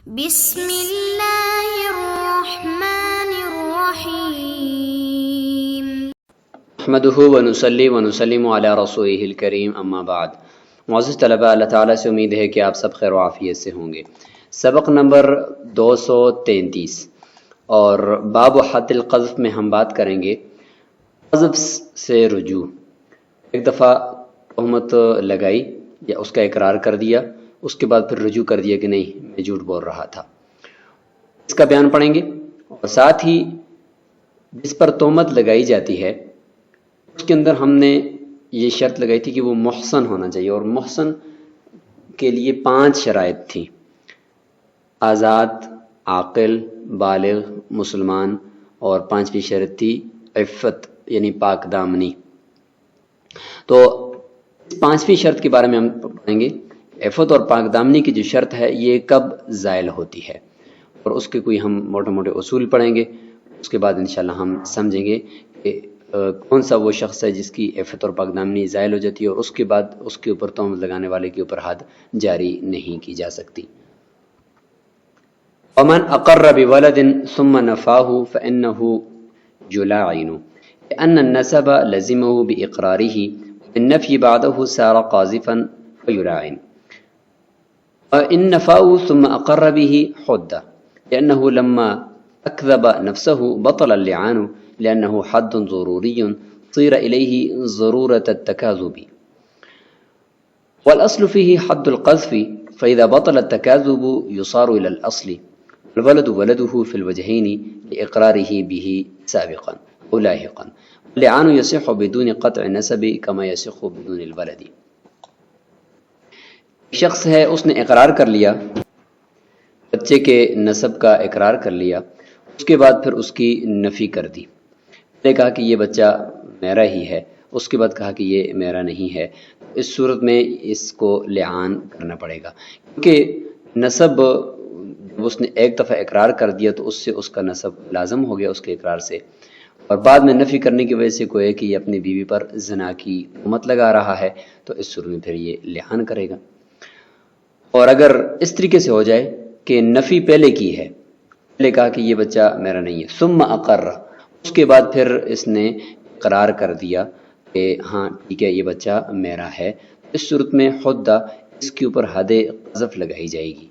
بسم اللہ الرحمن الرحیم نحمده ونصلی ونسلم علی رسولہ الکریم اما بعد۔ معزز طلبہ، اللہ تعالیٰ سے امید ہے کہ آپ سب خیر و عافیت سے ہوں گے۔ سبق نمبر 233 اور باب حد القذف میں ہم بات کریں گے قذف سے رجوع۔ ایک دفعہ تہمت لگائی یا اس کا اقرار کر دیا، اس کے بعد پھر رجوع کر دیا کہ نہیں میں جھوٹ بول رہا تھا، اس کا بیان پڑھیں گے۔ اور ساتھ ہی جس پر تہمت لگائی جاتی ہے اس کے اندر ہم نے یہ شرط لگائی تھی کہ وہ محسن ہونا چاہیے، اور محسن کے لیے 5 شرائط تھیں: آزاد، عاقل، بالغ، مسلمان، اور 5ویں شرط تھی عفت یعنی پاک دامنی۔ تو 5ویں شرط کے بارے میں ہم پڑھیں گے۔ عفت اور پاک دامنی کی جو شرط ہے یہ کب زائل ہوتی ہے، اور اس کے کوئی ہم موٹے موٹے اصول پڑھیں گے۔ اس کے بعد انشاءاللہ ہم سمجھیں گے کہ کون سا وہ شخص ہے جس کی عفت اور پاک دامنی زائل ہو جاتی ہے، اور اس کے بعد اس کے اوپر تہمت لگانے والے کے اوپر حد جاری نہیں کی جا سکتی۔ ومن اقر بولد ثم نفاه فانه جلاعن لان النسب لزمه باقراره والنفي بعده صار قاذفا فيلاعن، وان نفاه ثم اقر به حد لانه لما اكذب نفسه بطل اللعان لأنه حد ضروري صير إليه ضرورة التكاذب، والأصل فيه حد القذف، فإذا بطل التكاذب يصار إلى الأصل، الولد ولده في الوجهين لإقراره به سابقا أو لاحقا، اللعان يصح بدون قطع نسب كما يصح بدون الولد۔ شخص ہے اس نے اقرار کر لیا، بچے کے نسب کا اقرار کر لیا، اس کے بعد پھر اس کی نفی کر دی۔ نے کہا کہ یہ بچہ میرا ہی ہے، اس کے بعد کہا کہ یہ میرا نہیں ہے، اس صورت میں اس کو لعان کرنا پڑے گا، کیونکہ نسب جب اس نے ایک دفعہ اقرار کر دیا تو اس سے اس کا نسب لازم ہو گیا اس کے اقرار سے، اور بعد میں نفی کرنے کی وجہ سے کوئی کہ یہ اپنی بیوی پر زنا کی تہمت لگا رہا ہے، تو اس صورت میں پھر یہ لعان کرے گا۔ اور اگر اس طریقے سے ہو جائے کہ نفی پہلے کی ہے، پہلے کہا کہ یہ بچہ میرا نہیں ہے، ثم اقر، اس کے بعد پھر اس نے اقرار کر دیا کہ ہاں ٹھیک ہے یہ بچہ میرا ہے، اس صورت میں حدہ اس کے اوپر حد قذف لگائی جائے گی۔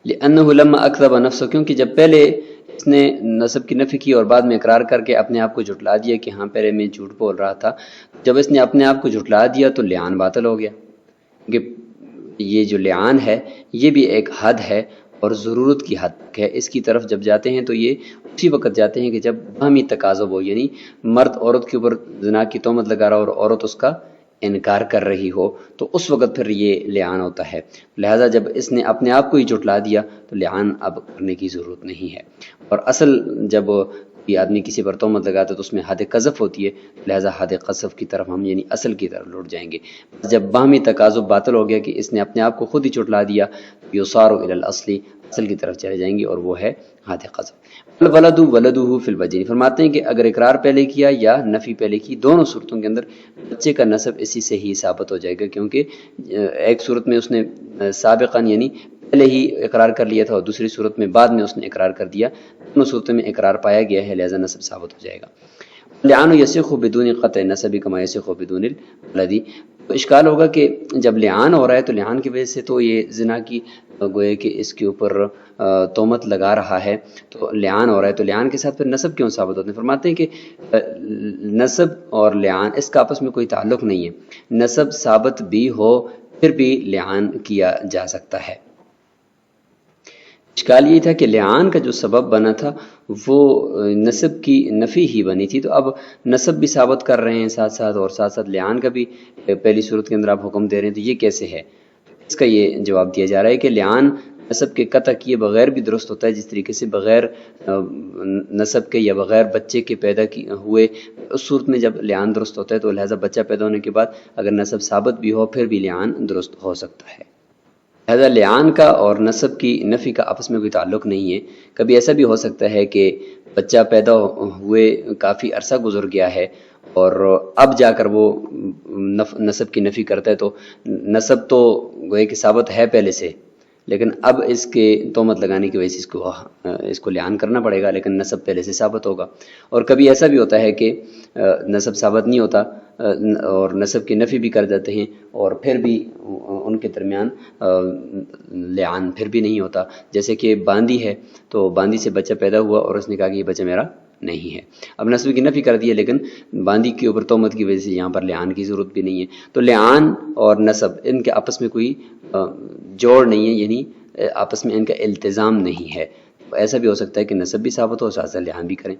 لأنه لما اکذب نفسه، کیونکہ جب پہلے اس نے نسب کی نفی کی اور بعد میں اقرار کر کے اپنے آپ کو جھٹلا دیا کہ ہاں پہلے میں جھوٹ بول رہا تھا، جب اس نے اپنے آپ کو جھٹلا دیا تو لعان باطل ہو گیا، کیونکہ یہ جو لعان ہے یہ بھی ایک حد ہے اور ضرورت کی حد تک ہے۔ اس کی طرف جب جاتے ہیں تو یہ اسی وقت جاتے ہیں کہ جب باہمی تقاضب ہو، یعنی مرد عورت کے اوپر زنا کی تہمت لگا رہا ہو اور عورت اس کا انکار کر رہی ہو، تو اس وقت پھر یہ لعان ہوتا ہے۔ لہٰذا جب اس نے اپنے آپ کو ہی جھٹلا دیا تو لعان اب کرنے کی ضرورت نہیں ہے، اور اصل جب یہ آدمی کسی پر تہمت لگاتا ہے تو اس میں حد قذف ہوتی ہے، لہٰذا حد قذف کی طرف ہم یعنی اصل کی طرف لوٹ جائیں گے۔ جب باہمی تقاضب باطل ہو گیا کہ اس نے اپنے آپ کو خود ہی جھٹلا دیا، یصار الی الاصل، اصل کی طرف چلے جائیں گے، اور وہ ہے حد قذف۔ الولد ولده فی الوجہین، فرماتے ہیں کہ اگر اقرار پہلے کیا یا نفی پہلے کی، دونوں صورتوں کے اندر بچے کا نسب اسی سے ہی ثابت ہو جائے گا، کیونکہ ایک صورت میں اس نے سابقاً یعنی پہلے ہی اقرار کر لیا تھا، اور دوسری صورت میں بعد میں اس نے اقرار کر دیا، دونوں صورتوں میں اقرار پایا گیا ہے، لہذا نسب ثابت ہو جائے گا۔ لعان یصح بدون قطع نسب کما یصح بدون الولد، تو اشکال ہوگا کہ جب لعان ہو رہا ہے تو لعان کی وجہ سے تو یہ زنا کی گوئے کہ اس کے اوپر تہمت لگا رہا ہے، تو لعان ہو رہا ہے، تو لعان کے ساتھ پھر نسب کیوں ثابت ہوتے ہیں؟ فرماتے ہیں کہ نسب اور لعان اس کا آپس میں کوئی تعلق نہیں ہے، نسب ثابت بھی ہو پھر بھی لعان کیا جا سکتا ہے۔ اشکال یہ تھا کہ لعان کا جو سبب بنا تھا وہ نسب کی نفی ہی بنی تھی، تو اب نسب بھی ثابت کر رہے ہیں ساتھ ساتھ، اور ساتھ ساتھ لعان کا بھی پہلی صورت کے اندر آپ حکم دے رہے ہیں، تو یہ کیسے ہے؟ اس کا یہ جواب دیا جا رہا ہے کہ لعان نسب کے قطع کیے بغیر بھی درست ہوتا ہے، جس طریقے سے بغیر نسب کے یا بغیر بچے کے پیدا ہوئے اس صورت میں جب لعان درست ہوتا ہے، تو لہٰذا بچہ پیدا ہونے کے بعد اگر نسب ثابت بھی ہو پھر بھی لعان درست ہو سکتا ہے۔ لہذا لعان کا اور نسب کی نفی کا آپس میں کوئی تعلق نہیں ہے۔ کبھی ایسا بھی ہو سکتا ہے کہ بچہ پیدا ہوئے کافی عرصہ گزر گیا ہے اور اب جا کر وہ نسب کی نفی کرتا ہے، تو نسب تو گوئے کہ ثابت ہے پہلے سے، لیکن اب اس کے تہمت لگانے کی وجہ سے اس کو لعان کرنا پڑے گا، لیکن نسب پہلے سے ثابت ہوگا۔ اور کبھی ایسا بھی ہوتا ہے کہ نسب ثابت نہیں ہوتا اور نسب کی نفی بھی کر دیتے ہیں، اور پھر بھی ان کے درمیان لعان پھر بھی نہیں ہوتا۔ جیسے کہ باندی ہے، تو باندی سے بچہ پیدا ہوا اور اس نے کہا کہ یہ بچہ میرا نہیں ہے، اب نسب کی نفی کر دی ہے، لیکن باندی کے اوپر تہمت کی وجہ سے یہاں پر لعان کی ضرورت بھی نہیں ہے۔ تو لعان اور نسب ان کے آپس میں کوئی جوڑ نہیں ہے، یعنی آپس میں ان کا التزام نہیں ہے۔ ایسا بھی ہو سکتا ہے کہ نسب بھی ثابت ہو، ساتھ لعان بھی کریں۔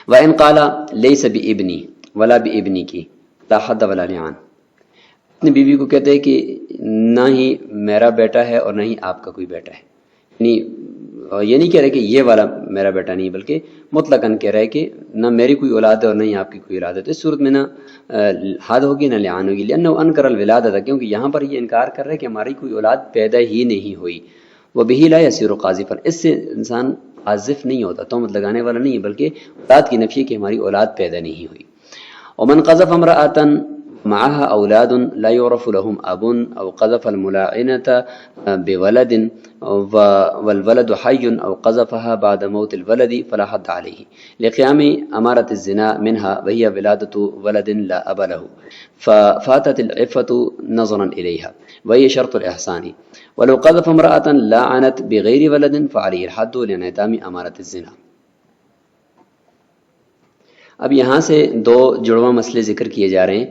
وَإِنْ قَالَ لَيْسَ بِإِبْنِي وَلَا بِإِبْنِكِ لَا حَدَّ وَلَا لِعَانَ، اپنی بیوی کو کہتے ہیں کہ نہ ہی میرا بیٹا ہے اور نہ ہی آپ کا کوئی بیٹا ہے، یعنی یہ نہیں کہہ رہے کہ یہ والا میرا بیٹا نہیں، بلکہ مطلقاً کہہ رہے کہ نہ میری کوئی اولاد ہے اور نہ ہی آپ کی کوئی اولاد ہے۔ تو اس صورت میں نہ حد ہوگی نہ لعان ہوگی، لأنه انکر الولادۃ، کیونکہ یہاں پر یہ انکار کر رہے ہیں کہ ہماری کوئی اولاد پیدا ہی نہیں ہوئی۔ وبہ لا یصیر قاذفا، اس سے انسان قاذف نہیں ہوتا، تہمت لگانے والا نہیں ہے، بلکہ اولاد کی نفی ہے کہ ہماری اولاد پیدا نہیں ہوئی۔ ومن قذف امرأة معها اولاد لا يعرف لهم اب او قذف الملاعنة بولد والولد حي او قذفها بعد موت الولد فلا حد عليه لقيام امارة الزنا منها وهي ولادة ولد لا اب له ففاتت العفة نظرا اليها وهي شرط الاحسان ولو قذف امرأة لاعنت بغير ولد فعليه الحد لانعدام امارة الزنا۔ اب یہاں سے دو جڑواں مسئلے ذکر کیے جا رہے ہیں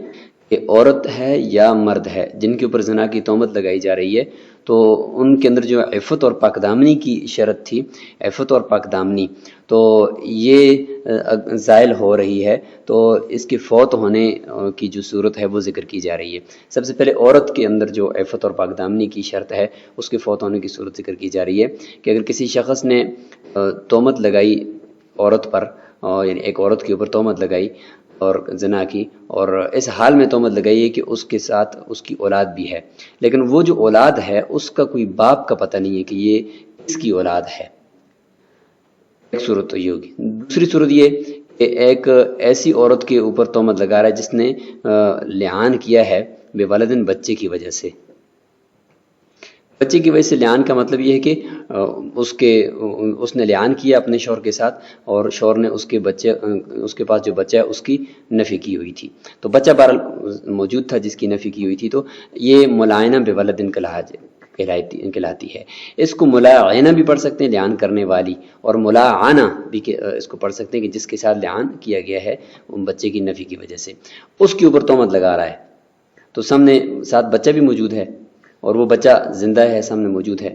کہ عورت ہے یا مرد ہے جن کے اوپر زنا کی تہمت لگائی جا رہی ہے، تو ان کے اندر جو عفت اور پاک دامنی کی شرط تھی، عفت اور پاک دامنی، تو یہ زائل ہو رہی ہے، تو اس کے فوت ہونے کی جو صورت ہے وہ ذکر کی جا رہی ہے۔ سب سے پہلے عورت کے اندر جو عفت اور پاک دامنی کی شرط ہے اس کے فوت ہونے کی صورت ذکر کی جا رہی ہے کہ اگر کسی شخص نے تہمت لگائی عورت پر، یعنی ایک عورت کے اوپر تہمت لگائی اور زنا کی، اور اس حال میں تہمت لگائی ہے کہ اس کے ساتھ اس کی اولاد بھی ہے، لیکن وہ جو اولاد ہے اس کا کوئی باپ کا پتہ نہیں ہے کہ یہ کس کی اولاد ہے۔ ایک صورت تو یہ ہوگی۔ دوسری صورت یہ کہ ایک ایسی عورت کے اوپر تہمت لگا رہا ہے جس نے لعان کیا ہے بے والدین، بچے کی وجہ سے۔ بچے کی وجہ سے لعان کا مطلب یہ ہے کہ اس نے لعان کیا اپنے شوہر کے ساتھ، اور شوہر نے اس کے پاس جو بچہ ہے اس کی نفی کی ہوئی تھی، تو بچہ بہرحال موجود تھا جس کی نفی کی ہوئی تھی، تو یہ ملاعنہ بے ولدن کہلاتی ہے۔ اس کو ملاعنہ بھی پڑھ سکتے ہیں، لعان کرنے والی، اور ملاعنہ بھی اس کو پڑھ سکتے ہیں کہ جس کے ساتھ لعان کیا گیا ہے بچے کی نفی کی وجہ سے، اس کے اوپر تہمت لگا رہا ہے، تو سامنے ساتھ بچہ بھی موجود ہے اور وہ بچہ زندہ ہے، سامنے موجود ہے،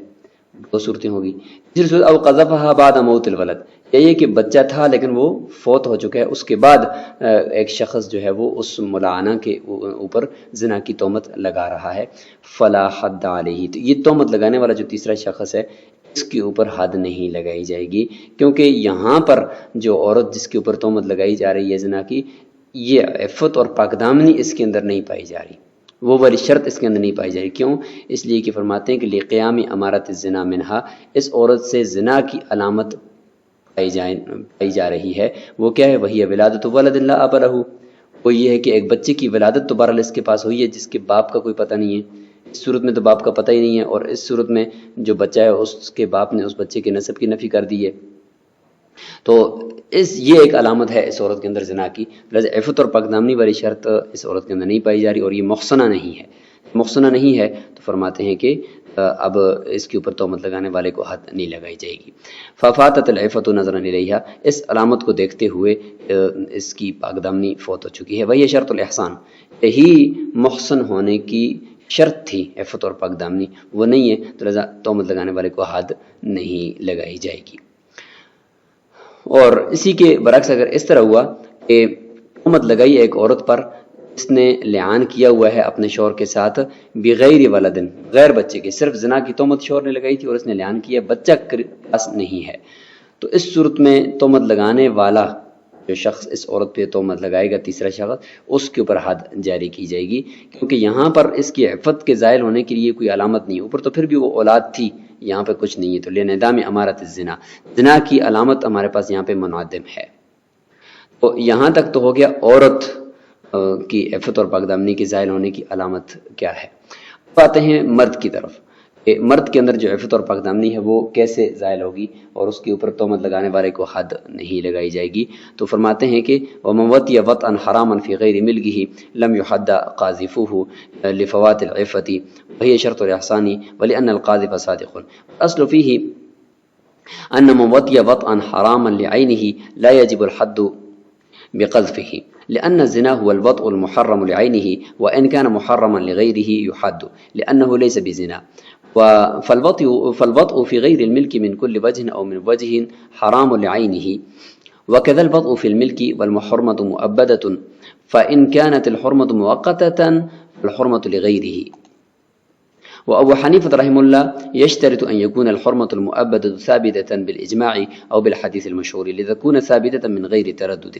دو صورتیں ہوگی۔ تیسری صورت او قذفها بعد موت الولد، یہ کہ بچہ تھا لیکن وہ فوت ہو چکا ہے، اس کے بعد ایک شخص جو ہے وہ اس ملاعنہ کے اوپر زنا کی تہمت لگا رہا ہے، فلا حد علیہ، تو یہ تہمت لگانے والا جو تیسرا شخص ہے اس کے اوپر حد نہیں لگائی جائے گی، کیونکہ یہاں پر جو عورت جس کے اوپر تہمت لگائی جا رہی ہے زنا کی، یہ عفت اور پاک دامنی اس کے اندر نہیں پائی جا رہی، وہ والی شرط اس کے اندر نہیں پائی جا رہی۔ کیوں؟ اس لیے کہ فرماتے ہیں کہ لقیام امارت الزنا منہا، اس عورت سے زنا کی علامت پائی جا رہی ہے، وہ کیا ہے؟ وہی ولادت ولد لا اب لہ، وہ یہ ہے کہ ایک بچے کی ولادت تو بہرحال اس کے پاس ہوئی ہے جس کے باپ کا کوئی پتہ نہیں ہے، اس صورت میں تو باپ کا پتہ ہی نہیں ہے، اور اس صورت میں جو بچہ ہے اس کے باپ نے اس بچے کے نسب کی نفی کر دی ہے، تو یہ ایک علامت ہے اس عورت کے اندر زنا کی، لہذا عفت اور پاک دامنی والی شرط اس عورت کے اندر نہیں پائی جا رہی، اور یہ محصنہ نہیں ہے۔ محصنہ نہیں ہے تو فرماتے ہیں کہ اب اس کے اوپر تہمت لگانے والے کو حد نہیں لگائی جائے گی۔ ففاتت العفۃ نظرا الیہا، اس علامت کو دیکھتے ہوئے اس کی پاک دامنی فوت ہو چکی ہے۔ وہی شرط الاحسان، یہی محسن ہونے کی شرط تھی عفت اور پاک دامنی، وہ نہیں ہے تو لہذا تہمت لگانے والے کو حد نہیں لگائی جائے گی۔ اور اسی کے برعکس اگر اس طرح ہوا کہ تہمت لگائی ایک عورت پر، اس نے لعان کیا ہوا ہے اپنے شوہر کے ساتھ بغیر ولدن، غیر بچے کے، صرف زنا کی تہمت شوہر نے لگائی تھی اور اس نے لعان کیا، بچہ پاس نہیں ہے، تو اس صورت میں تہمت لگانے والا جو شخص اس عورت پہ تہمت لگائے گا، تیسرا شخص، اس کے اوپر حد جاری کی جائے گی، کیونکہ یہاں پر اس کی عفت کے زائل ہونے کے لیے کوئی علامت نہیں، اوپر تو پھر بھی وہ اولاد تھی، یہاں پہ کچھ نہیں ہے، تو لانعدام امارت الزنا، زنا کی علامت ہمارے پاس یہاں پہ منعدم ہے۔ تو یہاں تک تو ہو گیا عورت کی عفت اور پاک دامنی کے زائل ہونے کی علامت کیا ہے۔ آتے ہیں مرد کی طرف کہ مرد کے اندر جو عفت اور پاکدامنی ہے وہ کیسے زائل ہوگی اور اس کے اوپر تہمت لگانے والے کو حد نہیں لگائی جائے گی. تو فرماتے ہیں کہ وَمَنْ وَطِيَ وَطْئًا حَرَامًا فِي غَيْرِ مِلْكِهِ لَمْ يُحَدَّ قَاذِفُهُ لِفَوَاتِ الْعِفَّةِ وَهِيَ شَرْطُ الْإِحْسَانِ وَلِأَنَّ الْقَاذِفَ صَادِقٌ. الأصل فيه أن من وطئ وطئا حراما لعينه لا يجب الحد بقذفه لأن الزنا هو الوطء المحرم لعينه وإن كان محرما لغيره يحد لأنه ليس بزنا. فالوطء في غير الملك من كل وجه أو من وجه حرام لعينه وكذا الوطء في الملك والمحرمة مؤبدة فإن كانت الحرمة مؤقتة فالحرمة لغيره. وأبو حنيفة رحمه الله يشترط أن يكون الحرمة المؤبدة ثابتة بالإجماع أو بالحديث المشهور لتكون ثابتة من غير تردد.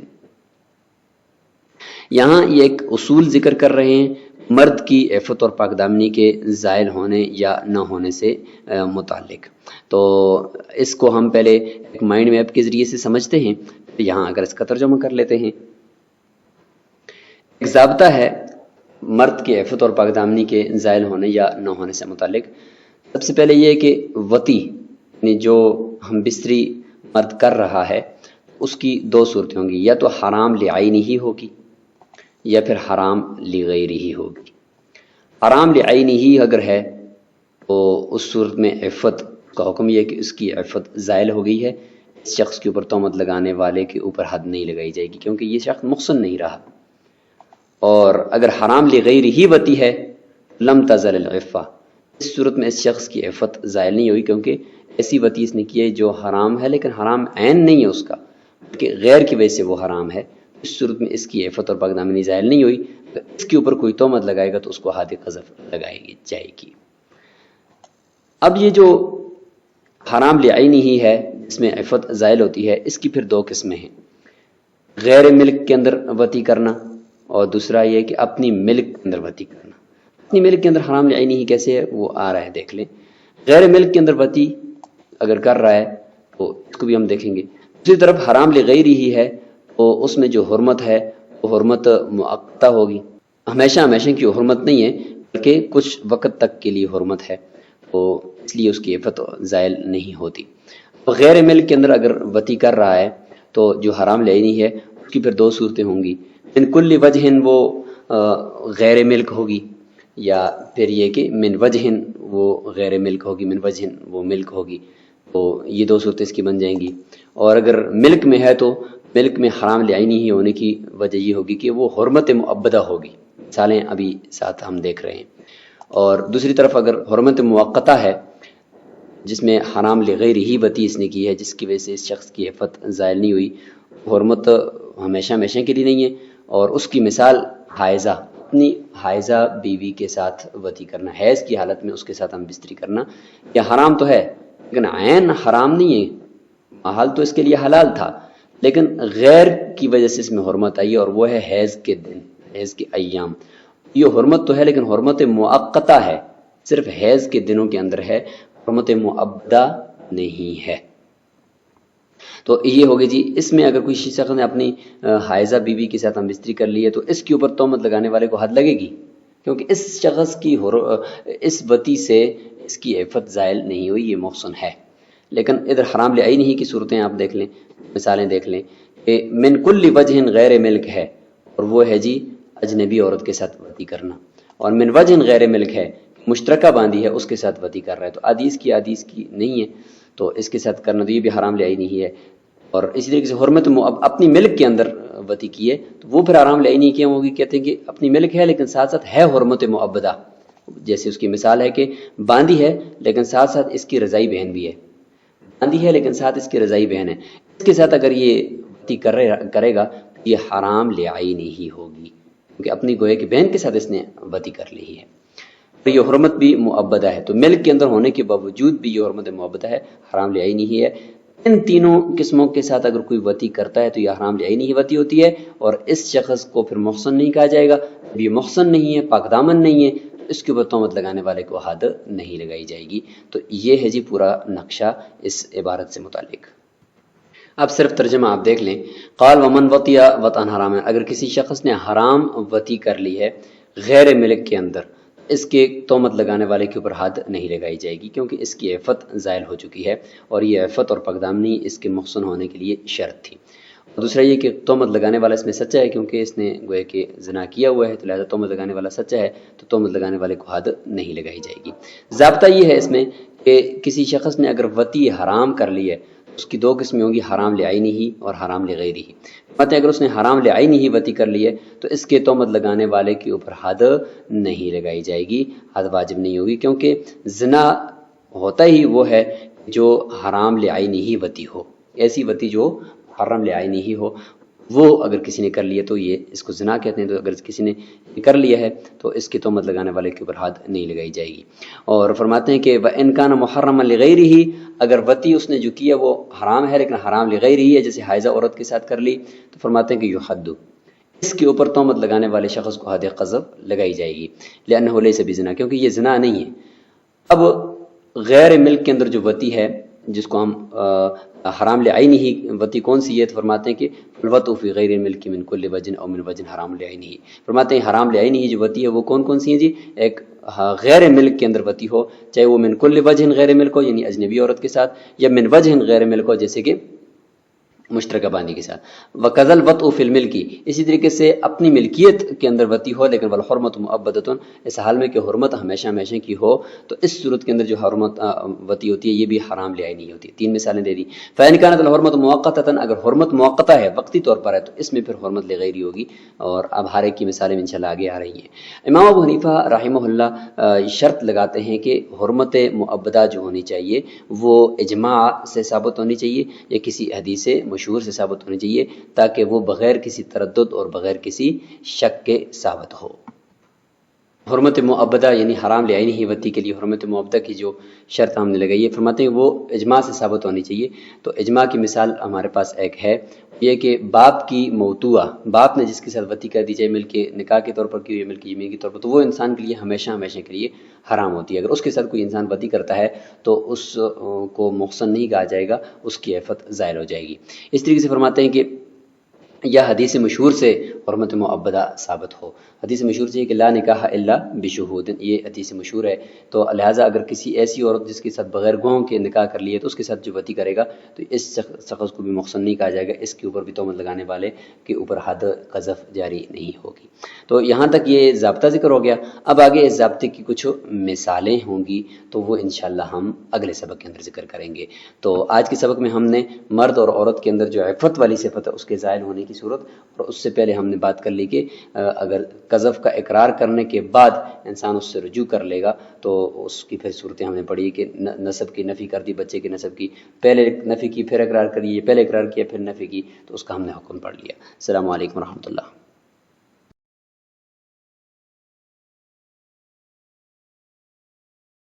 یہاں یہ ایک اصول ذکر کر رہے ہیں مرد کی عفت اور پاکدامنی کے زائل ہونے یا نہ ہونے سے متعلق. تو اس کو ہم پہلے ایک مائنڈ میپ کے ذریعے سے سمجھتے ہیں. یہاں اگر اس کا ترجمہ کر لیتے ہیں. ایک ضابطہ ہے مرد کے عفت اور پاکدامنی کے زائل ہونے یا نہ ہونے سے متعلق. سب سے پہلے یہ کہ وطی یعنی جو ہم بستری مرد کر رہا ہے اس کی دو صورتیں ہوں گی، یا تو حرام لعینہ ہی ہوگی یا پھر حرام لغیرہ ہی ہوگی. حرام لعینہ ہی اگر ہے تو اس صورت میں عفت کا حکم یہ ہے کہ اس کی عفت زائل ہو گئی ہے، اس شخص کے اوپر تہمت لگانے والے کے اوپر حد نہیں لگائی جائے گی کیونکہ یہ شخص محسن نہیں رہا. اور اگر حرام لغیرہ ہی وطی ہے لم تزل العفہ، اس صورت میں اس شخص کی عفت زائل نہیں ہوئی کیونکہ ایسی وطی اس نے کی ہے جو حرام ہے لیکن حرام عین نہیں ہے اس کا بلکہ غیر کی وجہ سے وہ حرام ہے. اس صورت میں اس کی عفت اور پاکدامنی زائل نہیں ہوئی. اس کے اوپر کوئی تہمت لگائے گا تو اس کو حد قذف لگائی جائے گی. اب یہ جو حرام لعینہ ہی ہے جس میں عفت زائل ہوتی ہے اس کی پھر دو قسمیں ہیں. غیر ملک کے اندر وطی کرنا اور دوسرا یہ کہ اپنی ملک کے اندر وطی کرنا. اپنی ملک کے اندر حرام لعینہ ہی کیسے ہے وہ آ رہا ہے دیکھ لیں. غیر ملک کے اندر وطی اگر کر رہا ہے تو اس کو بھی ہم دیکھیں گے. دوسری طرف حرام لغیرہ ہی ہے تو اس میں جو حرمت ہے وہ حرمت مؤقتہ ہوگی، ہمیشہ کی حرمت نہیں ہے بلکہ کچھ وقت تک کے لیے حرمت ہے تو اس لیے اس کی عفت زائل نہیں ہوتی. غیر ملک کے اندر اگر وطی کر رہا ہے تو جو حرام لعینہ ہے اس کی پھر دو صورتیں ہوں گی. من کل وجہ وہ غیر ملک ہوگی یا پھر یہ کہ من وجہ وہ غیر ملک ہوگی، من وجہ وہ ملک ہوگی. تو یہ دو صورتیں اس کی بن جائیں گی. اور اگر ملک میں ہے تو ملک میں حرام لعینہ ہی ہونے کی وجہ یہ ہوگی کہ وہ حرمت مؤبدہ ہوگی، مثالیں ابھی ساتھ ہم دیکھ رہے ہیں. اور دوسری طرف اگر حرمت موقتہ ہے جس میں حرام لغیرہ ہی وطی اس نے کی ہے جس کی وجہ سے اس شخص کی عفت زائل نہیں ہوئی، حرمت ہمیشہ کے لیے نہیں ہے. اور اس کی مثال حائضہ، اپنی حائضہ بیوی کے ساتھ وطی کرنا، حیض کی حالت میں اس کے ساتھ ہم بستری کرنا، یہ حرام تو ہے لیکن عین حرام نہیں ہے. محال تو اس کے لیے حلال تھا لیکن غیر کی وجہ سے اس میں حرمت آئی اور وہ ہے حیض کے دن، حیض کے ایام. یہ حرمت تو ہے لیکن حرمت مؤقتہ ہے، صرف حیض کے دنوں کے اندر ہے، حرمت مؤبدہ نہیں ہے. تو یہ ہوگی جی. اس میں اگر کوئی شخص نے اپنی حائضہ بیوی کے ساتھ ہم بستری کر لی ہے تو اس کے اوپر تہمت لگانے والے کو حد لگے گی کیونکہ اس شخص کی اس وطی سے اس کی عفت زائل نہیں ہوئی، یہ محسن ہے. لیکن ادھر حرام لعینہ ہی کی صورتیں آپ دیکھ لیں، مثالیں دیکھ لیں کہ من کل وجہ غیر ملک ہے اور وہ ہے جی اجنبی عورت کے ساتھ وطی کرنا. اور من وجہ غیر ملک ہے، مشترکہ باندھی ہے اس کے ساتھ وطی کر رہا ہے تو حدیث کی نہیں ہے تو اس کے ساتھ کرنا تو یہ بھی حرام لعینہ ہی ہے. اور اسی طریقے سے حرمت اپنی ملک کے اندر وطی کی ہے تو وہ پھر حرام لعینہ کیوں ہوگی؟ کہتے ہیں کہ اپنی ملک ہے لیکن ساتھ ساتھ ہے حرمت مؤبدہ. جیسے اس کی مثال ہے کہ باندھی ہے لیکن ساتھ ساتھ اس کی رضائی بہن بھی ہے، باندھی ہے لیکن ساتھ اس کی رضائی بہن ہے، اس کے ساتھ اگر یہ وطی کرے گا تو یہ حرام لعینہ ہی ہوگی کیونکہ اپنی گویا کی بہن کے ساتھ اس نے وطی کر لی ہے. تو یہ حرمت بھی مؤبدہ ہے، تو ملک کے اندر ہونے کے باوجود بھی یہ حرمت مؤبدہ ہے، حرام لعینہ ہی ہے. ان تینوں قسموں کے ساتھ اگر کوئی وطی کرتا ہے تو یہ حرام لعینہ ہی وطی ہوتی ہے اور اس شخص کو پھر محسن نہیں کہا جائے گا. یہ محسن نہیں ہے، پاک دامن نہیں ہے، اس کے اوپر تہمت لگانے والے کو حد نہیں لگائی جائے گی. تو یہ ہے جی پورا نقشہ اس عبارت سے متعلق. اب صرف ترجمہ آپ دیکھ لیں. قال ومن وطی وطئا حراما، اگر کسی شخص نے حرام وطی کر لی ہے غیر ملک کے اندر، اس کے تہمت لگانے والے کے اوپر حد نہیں لگائی جائے گی، کیونکہ اس کی عفت زائل ہو چکی ہے، اور یہ عفت اور پاکدامنی اس کے محسن ہونے کے لیے شرط تھی۔ اور دوسرا یہ کہ تہمت لگانے والا اس میں سچا ہے، کیونکہ اس نے گویا کہ زنا کیا ہوا ہے، تو لہٰذا تہمت لگانے والا سچا ہے، تو تہمت لگانے والے کو حد نہیں لگائی جائے گی۔ ضابطہ یہ ہے اس میں کہ کسی شخص نے اگر وطی حرام کر لی ہے، اس کی دو قسمیں ہوں گی، حرام لعینی ہی اور حرام لغیری ہی۔ مطلب اگر اس نے حرام لعینی ہی وطی کر لی ہے تو اس کے تہمت لگانے والے کے اوپر حد نہیں لگائی جائے گی، حد واجب نہیں ہوگی، کیونکہ زنا ہوتا ہی وہ ہے جو حرام لعینی ہی وطی ہو، ایسی وطی جو حرام لعینی ہی ہو، وہ اگر کسی نے کر لیا تو یہ اس کو زنا کہتے ہیں۔ تو اگر کسی نے کر لیا ہے تو اس کی تہمت لگانے والے کے اوپر حد نہیں لگائی جائے گی۔ اور فرماتے ہیں کہ وَإِنْ كَانَ مُحَرَّمًا لِغَيْرِهِ، اگر وطی اس نے جو کیا وہ حرام ہے لیکن حرام لغیرہ ہے، جیسے حائضہ عورت کے ساتھ کر لی، تو فرماتے ہیں کہ یحد، اس کے اوپر تہمت لگانے والے شخص کو حد قذف لگائی جائے گی، لأنه ليس بزنا، کیونکہ یہ زنا نہیں ہے۔ اب غیر ملک کے اندر جو وطی ہے جس کو ہم حرام لعینی ہی وطی کون سی ہے، تو فرماتے ہیں کہ الوطء فی غیر الملک من کل وجہ او من وجہ حرام لعینی ہی، فرماتے ہیں حرام لعینی ہی جو وطی ہے وہ کون کون سی ہیں جی؟ ایک غیر ملک کے اندر وطی ہو، چاہے وہ من کل وجہ غیر ملک ہو یعنی اجنبی عورت کے ساتھ، یا من وجہ غیر ملک ہو جیسے کہ مشترکہ باندھی کے ساتھ۔ وَكَذَا الْوَطْءُ فِي الْمِلْكِ، اسی طریقے سے اپنی ملکیت کے اندر وطی ہو لیکن وَالْحُرْمَةُ مُؤَبَّدَةٌ، اس حال میں کہ حرمت ہمیشہ ہمیشہ کی ہو، تو اس صورت کے اندر جو حرمت وطی ہوتی ہے یہ بھی حرام لعینی ہوتی ہے۔ تین مثالیں دے دی۔ فَإِنْ كَانَتْ الْحُرْمَةُ مُؤَقَّتَةً، اگر حرمت موقتہ ہے، وقتی طور پر ہے، تو اس میں پھر حرمت لغیری ہوگی، اور اب ہر ایک کی مثالیں انشاءاللہ آگے آ رہی ہیں۔ امام ابو حنیفہ رحمہ اللہ شرط لگاتے ہیں کہ حرمت مؤبدہ جو ہونی چاہیے وہ اجماع سے ثابت ہونی چاہیے یا کسی حدیث مشہور سے ثابت ہونی چاہیے، تاکہ وہ بغیر کسی تردد اور بغیر کسی شک کے ثابت ہو۔ حرمت مؤبدہ یعنی حرام لعینی ہی وطی کے لیے حرمت مؤبدہ کی جو شرط ہم نے لگائی ہے، فرماتے ہیں وہ اجماع سے ثابت ہونی چاہیے۔ تو اجماع کی مثال ہمارے پاس ایک ہے، یہ کہ باپ کی موتوعہ، باپ نے جس کے ساتھ وطی کر دی جائے مل کے نکاح کے طور پر کی ہوئی، مل کے یمین کے طور پر، تو وہ انسان کے لیے ہمیشہ ہمیشہ کے لیے حرام ہوتی ہے۔ اگر اس کے ساتھ کوئی انسان وطی کرتا ہے تو اس کو محسن نہیں کہا جائے گا، اس کی عفت زائل ہو جائے گی۔ اس طریقے سے فرماتے ہیں کہ یا حدیث مشہور سے حرمت مؤبدہ ثابت ہو۔ حدیث مشہور سے کہ لا نکاح الا بشہود، یہ حدیث مشہور ہے، تو لہٰذا اگر کسی ایسی عورت جس کے ساتھ بغیر گواہوں کے نکاح کر لیے تو اس کے ساتھ جو وطی کرے گا تو اس شخص کو بھی محسن نہیں کہا جائے گا، اس کے اوپر بھی تہمت لگانے والے کے اوپر حد قذف جاری نہیں ہوگی۔ تو یہاں تک یہ ضابطہ ذکر ہو گیا۔ اب آگے اس ضابطے کی کچھ مثالیں ہوں گی تو وہ انشاءاللہ ہم اگلے سبق کے اندر ذکر کریں گے۔ تو آج کے سبق میں ہم نے مرد اور عورت کے اندر جو عفت والی صفت ہے اس کے زائل ہونے کی صورت، اور اس سے پہلے ہم نے بات کر لی کہ اگر قذف کا اقرار کرنے کے بعد انسان اس سے رجوع کر لے گا تو اس کی پھر صورتیں ہم نے پڑھی کہ نسب کی نفی کر دی، بچے کے نسب کی، پہلے نفی کی پھر اقرار کری، پہلے اقرار کیا پھر نفی کی، تو اس کا ہم نے حکم پڑھ لیا۔ السلام علیکم ورحمۃ اللہ۔